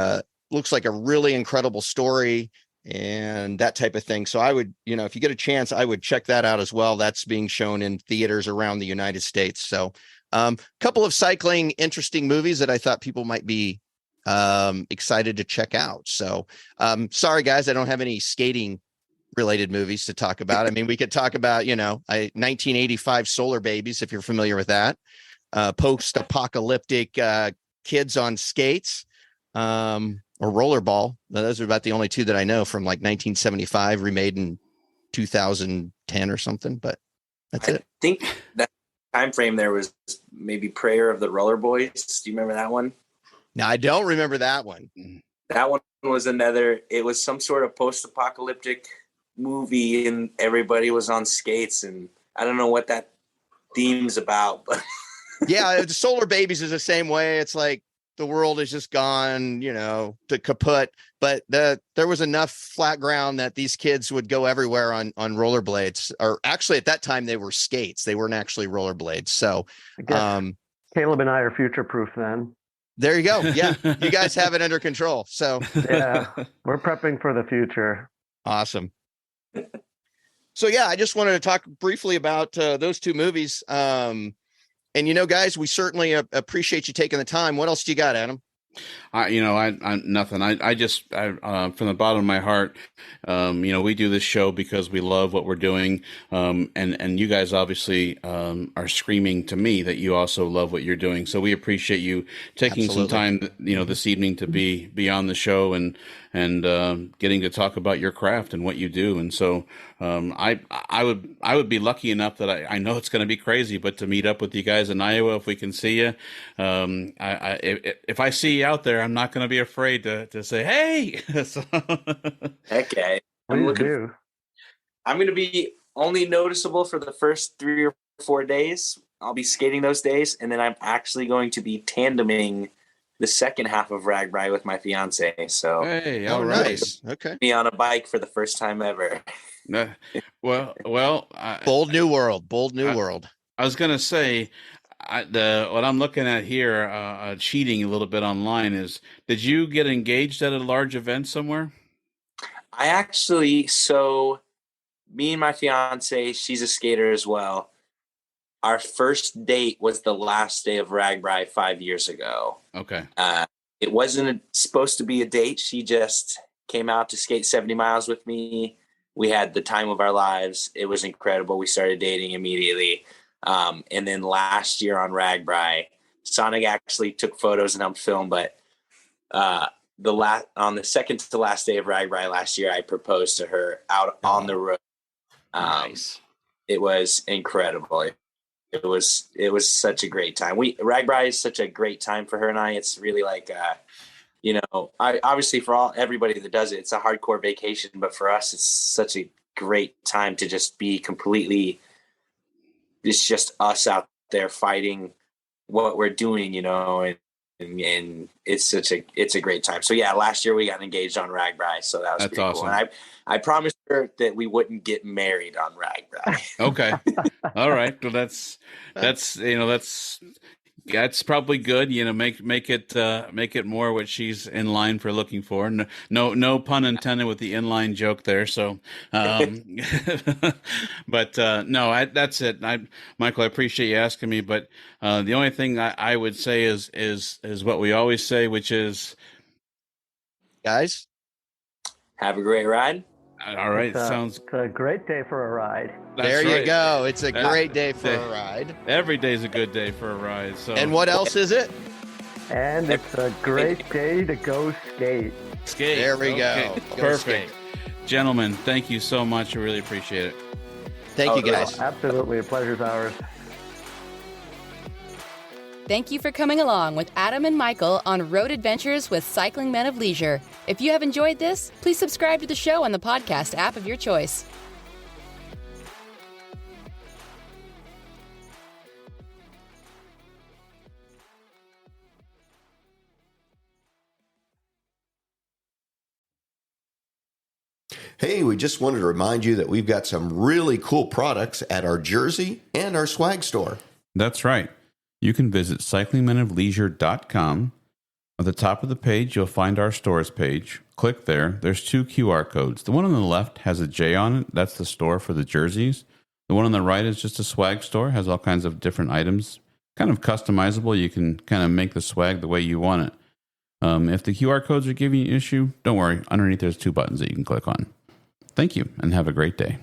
looks like a really incredible story and that type of thing. So I would, if you get a chance, I would check that out as well. That's being shown in theaters around the United States. So couple of cycling interesting movies that I thought people might be excited to check out. So sorry, guys, I don't have any skating related movies to talk about. I mean, we could talk about, 1985 Solar Babies, if you're familiar with that. post-apocalyptic kids on skates, or rollerball. Those are about the only two that I know from like 1975, remade in 2010 or something, but that's it. I think that time frame there was maybe Prayer of the Roller Boys. Do you remember that one? Now, I don't remember that one. That one was it was some sort of post-apocalyptic movie and everybody was on skates, and I don't know what that theme's about, but yeah, the Solar Babies is the same way. It's like the world is just gone, to kaput, but there was enough flat ground that these kids would go everywhere on rollerblades, or actually at that time they were skates. They weren't actually rollerblades. So Caleb and I are future proof then. There you go. Yeah. You guys have it under control. So yeah, we're prepping for the future. Awesome. So yeah, I just wanted to talk briefly about those two movies. And guys, we certainly appreciate you taking the time. What else do you got, Adam? I nothing. I just from the bottom of my heart, we do this show because we love what we're doing. And you guys obviously are screaming to me that you also love what you're doing. So we appreciate you taking some time, this evening to be on the show and getting to talk about your craft and what you do. And so I would be lucky enough that I know it's going to be crazy, but to meet up with you guys in Iowa, if we can see you, if I see you out there, I'm not going to be afraid to say, hey. Okay. I'm going to be only noticeable for the first 3 or 4 days. I'll be skating those days. And then I'm actually going to be tandeming the second half of RAGBRAI with my fiance. So, hey, all right. Nice. Okay. Be on a bike for the first time ever. Well, bold new world. I was going to say, what I'm looking at here, cheating a little bit online, is did you get engaged at a large event somewhere? Me and my fiance, she's a skater as well. Our first date was the last day of RAGBRAI 5 years ago. Okay. It wasn't supposed to be a date. She just came out to skate 70 miles with me. We had the time of our lives. It was incredible. We started dating immediately. And then last year on RAGBRAI, Sonic actually took photos and helped film, but on the second to last day of RAGBRAI last year, I proposed to her out on the road. Nice. It was incredible. It was such a great time. RAGBRAI is such a great time for her and I. It's really like, obviously for everybody that does it, it's a hardcore vacation, but for us, it's such a great time to just be completely, it's just us out there fighting what we're doing, and it's a great time. So yeah, last year we got engaged on RAGBRAI, so that was pretty awesome. Cool. And I promised her that we wouldn't get married on RAGBRAI. Okay. All right. Well, that's probably good. Make it more what she's in line for looking for. No pun intended with the inline joke there. So, but no, that's it. Michael, I appreciate you asking me. But the only thing I would say is what we always say, which is, guys, have a great ride. All right. It's a great day for a ride. There you go. It's a great day for a ride. Every day's a good day for a ride. So. And what else is it? And it's a great day to go skate. Skate. There we go. Perfect. Gentlemen, thank you so much. I really appreciate it. Thank you, guys. Absolutely. A pleasure's ours. Thank you for coming along with Adam and Michael on Road Adventures with Cycling Men of Leisure. If you have enjoyed this, please subscribe to the show on the podcast app of your choice. Hey, we just wanted to remind you that we've got some really cool products at our jersey and our swag store. That's right. You can visit cyclingmenofleisure.com. At the top of the page, you'll find our stores page. Click there. There's 2 QR codes. The one on the left has a J on it. That's the store for the jerseys. The one on the right is just a swag store. Has all kinds of different items. Kind of customizable. You can kind of make the swag the way you want it. If the QR codes are giving you an issue, don't worry. Underneath, there's 2 buttons that you can click on. Thank you, and have a great day.